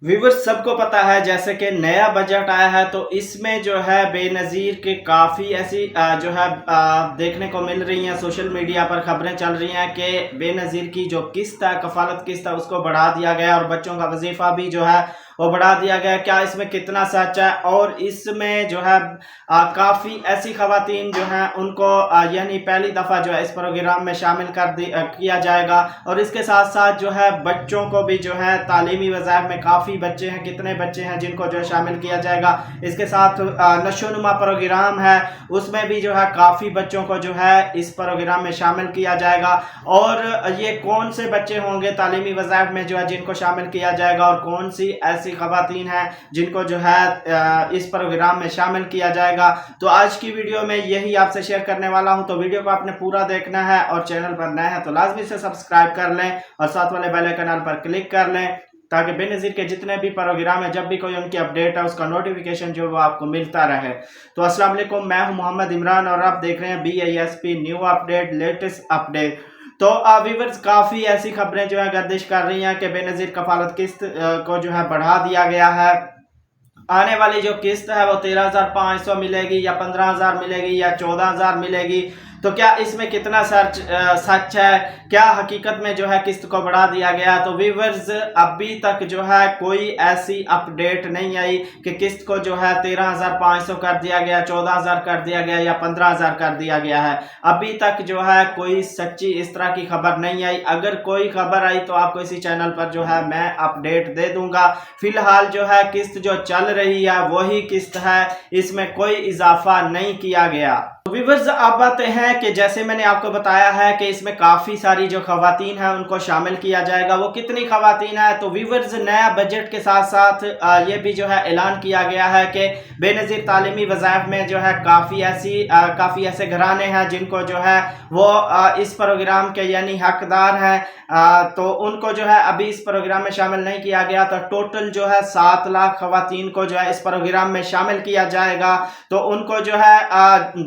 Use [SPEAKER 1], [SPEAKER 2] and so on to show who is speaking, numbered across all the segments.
[SPEAKER 1] Viewers सबको पता है जैसे कि नया बजट आया है तो इसमें जो है बेनज़ीर के काफ़ी ऐसी जो है देखने को मिल रही हैं। सोशल मीडिया पर खबरें चल रही हैं कि बेनज़ीर की जो किस्त है, कफालत किस्त है, उसको बढ़ा दिया गया और बच्चों का वजीफ़ा भी जो है वो बढ़ा दिया गया। क्या इसमें कितना सच है? और इसमें जो है काफ़ी ऐसी खवातीन जो हैं उनको यानी पहली दफ़ा जो है इस प्रोग्राम में शामिल किया जाएगा। और इसके साथ साथ जो है बच्चों को भी जो है तालीमी वज़ाइफ में काफ़ी बच्चे हैं, कितने बच्चे हैं जिनको जो है शामिल किया जाएगा। इसके साथ नशोनुमा प्रोग्राम है, उसमें भी जो है काफ़ी बच्चों को जो है इस प्रोग्राम में शामिल किया जाएगा। और ये कौन से बच्चे होंगे तालीमी वज़ाइफ में जो है जिनको शामिल किया जाएगा, और कौन सी ऐसी खवातीन हैं जिनको जो है इस प्रोग्राम में शामिल किया जाएगा, तो आज की वीडियो में यही आपसे शेयर करने वाला हूं। तो वीडियो को आपने पूरा देखना है और चैनल पर नए हैं तो लाजमी से सब्सक्राइब कर लें और साथ वाले बेल आइकन पर क्लिक कर लें ताकि बेनज़ीर के जितने भी प्रोग्राम है, जब भी कोई उनकी अपडेट है, उसका नोटिफिकेशन जो वो आपको मिलता रहे। तो अस्सलाम वालेकुम, मैं हूं मोहम्मद इमरान और आप देख रहे हैं BISP new update, latest update. तो व्यूअर्स काफ़ी ऐसी खबरें जो है गर्दिश कर रही हैं कि बेनज़ीर कफालत किस्त को जो है बढ़ा दिया गया है। आने वाली जो किस्त है वो 13,500 मिलेगी या 15,000 मिलेगी या 14,000 मिलेगी। तो क्या इसमें कितना सच है? क्या हकीकत में जो है किस्त को बढ़ा दिया गया? तो व्यूअर्स अभी तक जो है कोई ऐसी अपडेट नहीं आई कि किस्त को जो है 13,500 कर दिया गया, 14,000 कर दिया गया या 15,000 कर दिया गया है। अभी तक जो है कोई सच्ची इस तरह की खबर नहीं आई। अगर कोई खबर आई तो आपको इसी चैनल पर जो है मैं अपडेट दे दूंगा। फिलहाल जो है किस्त जो चल रही है वही किस्त है, इसमें कोई इजाफा नहीं किया गया। व्यूअर्स अब आते हैं कि जैसे मैंने आपको बताया है कि इसमें काफ़ी सारी जो खवातीन हैं उनको शामिल किया जाएगा। वो कितनी खवातीन है? तो व्यूअर्स नया बजट के साथ साथ ये भी जो है ऐलान किया गया है कि बेनज़ीर तालीमी वज़ाइफ में जो है काफ़ी ऐसे घराने हैं जिनको जो है वो इस प्रोग्राम के यानी हकदार हैं। तो उनको जो है अभी इस प्रोग्राम में शामिल नहीं किया गया। तो टोटल जो है 7 लाख खवातीन को जो है इस प्रोग्राम में शामिल किया जाएगा। तो उनको जो है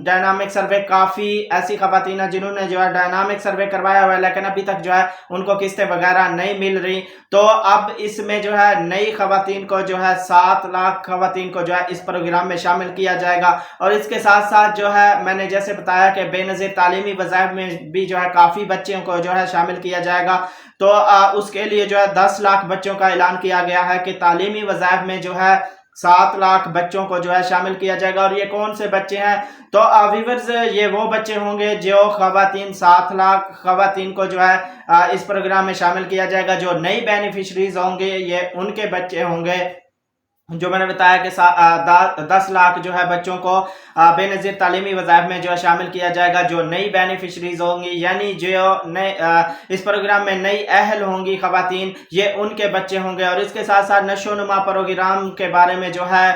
[SPEAKER 1] डायनामिक सर्वे, काफ़ी ऐसी खवातीन है जिन्होंने जो है डायनामिक सर्वे करवाया हुआ है लेकिन अभी तक जो है उनको किस्तें वगैरह नहीं मिल रही। तो अब इसमें जो है नई खवातीन को जो है 7 लाख खवातीन को जो है इस प्रोग्राम में शामिल किया जाएगा। और इसके साथ साथ जो है मैंने जैसे बताया कि बेनज़ीर तालीमी वज़ाइफ में भी जो है काफ़ी बच्चों को जो है शामिल किया जाएगा। तो उसके लिए जो है 10 लाख बच्चों का ऐलान किया गया है कि तालीमी वज़ाइफ में जो है 7 लाख बच्चों को जो है शामिल किया जाएगा। और ये कौन से बच्चे हैं? तो व्यूअर्स ये वो बच्चे होंगे जो खवातीन 7 लाख खवातीन को जो है इस प्रोग्राम में शामिल किया जाएगा। जो नई बेनिफिशरीज होंगे ये उनके बच्चे होंगे। जो मैंने बताया कि 10 लाख जो है बच्चों को बेनज़ीर तालीमी वज़ाइफ में जो है शामिल किया जाएगा। जो नई बेनिफिशरीज होंगी यानी जो नए इस प्रोग्राम में नई अहल होंगी खवातीन, ये उनके बच्चे होंगे। और इसके साथ साथ नशोनुमा प्रोग्राम के बारे में जो है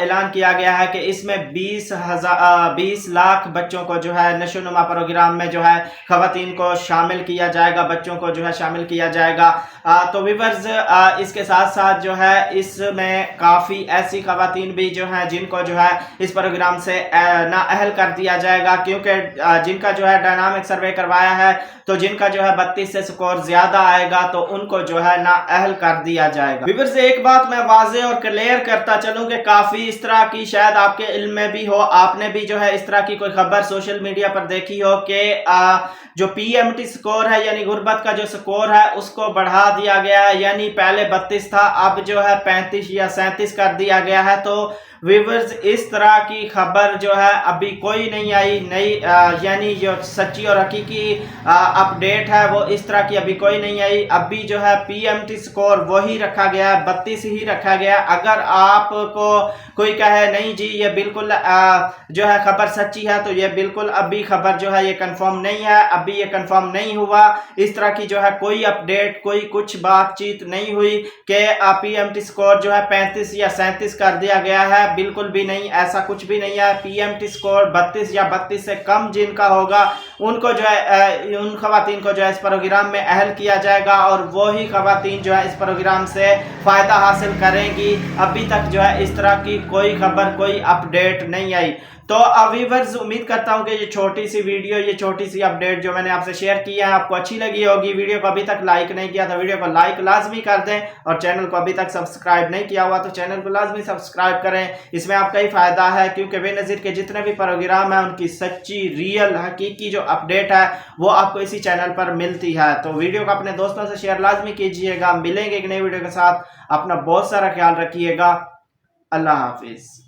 [SPEAKER 1] ऐलान किया गया है कि इसमें 20 लाख बच्चों को जो है नशोनुमा प्रोग्राम में जो है खवातीन को शामिल किया जाएगा, बच्चों को जो है शामिल किया जाएगा। तो व्यूअर्स इसके साथ साथ जो है इसमें काफ़ी ऐसी खवातीन भी जो हैं जिनको जो है इस प्रोग्राम से नाअहल कर दिया जाएगा, क्योंकि जिनका जो है डायनामिक सर्वे करवाया है तो जिनका जो है 32 से स्कोर ज्यादा आएगा तो उनको जो है नाअहल कर दिया जाएगा। व्यूअर्स एक बात मैं वाज़ेह और क्लियर करता चलूं कि काफ़ी इस तरह की शायद आपके इल्म में भी हो, आपने भी जो है इस तरह की कोई खबर सोशल मीडिया पर देखी हो कि जो PMT स्कोर है यानी गुर्बत का जो स्कोर है उसको बढ़ा दिया गया है। यानी पहले 32 था, अब जो है 35 या 37 कर दिया गया है। तो व्यूअर्स इस तरह की खबर जो है अभी कोई नहीं आई नई, यानी जो सच्ची और हकीकी अपडेट है वो इस तरह की अभी कोई नहीं आई। अभी जो है PMT स्कोर वही रखा गया है, 32 ही रखा गया। अगर आपको कोई कहे नहीं जी ये बिल्कुल जो है खबर सच्ची है, तो ये बिल्कुल अभी खबर जो है ये कंफर्म नहीं है, अभी ये कंफर्म नहीं हुआ। इस तरह की जो है कोई अपडेट, कोई कुछ बातचीत नहीं हुई कि PMT स्कोर जो है 35 या 37 कर दिया गया है। बिल्कुल भी नहीं, ऐसा कुछ भी नहीं है। PMT स्कोर 32 या 32 से कम जिनका होगा उनको जो है उन खवातीन को जो है इस प्रोग्राम में अहल किया जाएगा और वो ही खवातीन जो है इस प्रोग्राम से फ़ायदा हासिल करेंगी। अभी तक जो है इस तरह की कोई खबर, कोई अपडेट नहीं आई। तो व्यूअर्स, उम्मीद करता हूं कि ये छोटी सी वीडियो, ये छोटी सी अपडेट जो मैंने आपसे शेयर की है आपको अच्छी लगी होगी। वीडियो को अभी तक लाइक नहीं किया तो वीडियो को लाइक लाजमी कर दें, और चैनल को अभी तक सब्सक्राइब नहीं किया हुआ तो चैनल को लाजमी सब्सक्राइब करें। इसमें आपका ही फायदा है, क्योंकि बेनज़ीर के जितने भी प्रोग्राम है उनकी सच्ची, रियल, हकीकी जो अपडेट है वो आपको इसी चैनल पर मिलती है। तो वीडियो को अपने दोस्तों से शेयर लाजमी कीजिएगा। मिलेंगे एक नई वीडियो के साथ, अपना बहुत सारा ख्याल रखिएगा। अल्लाह हाफिज।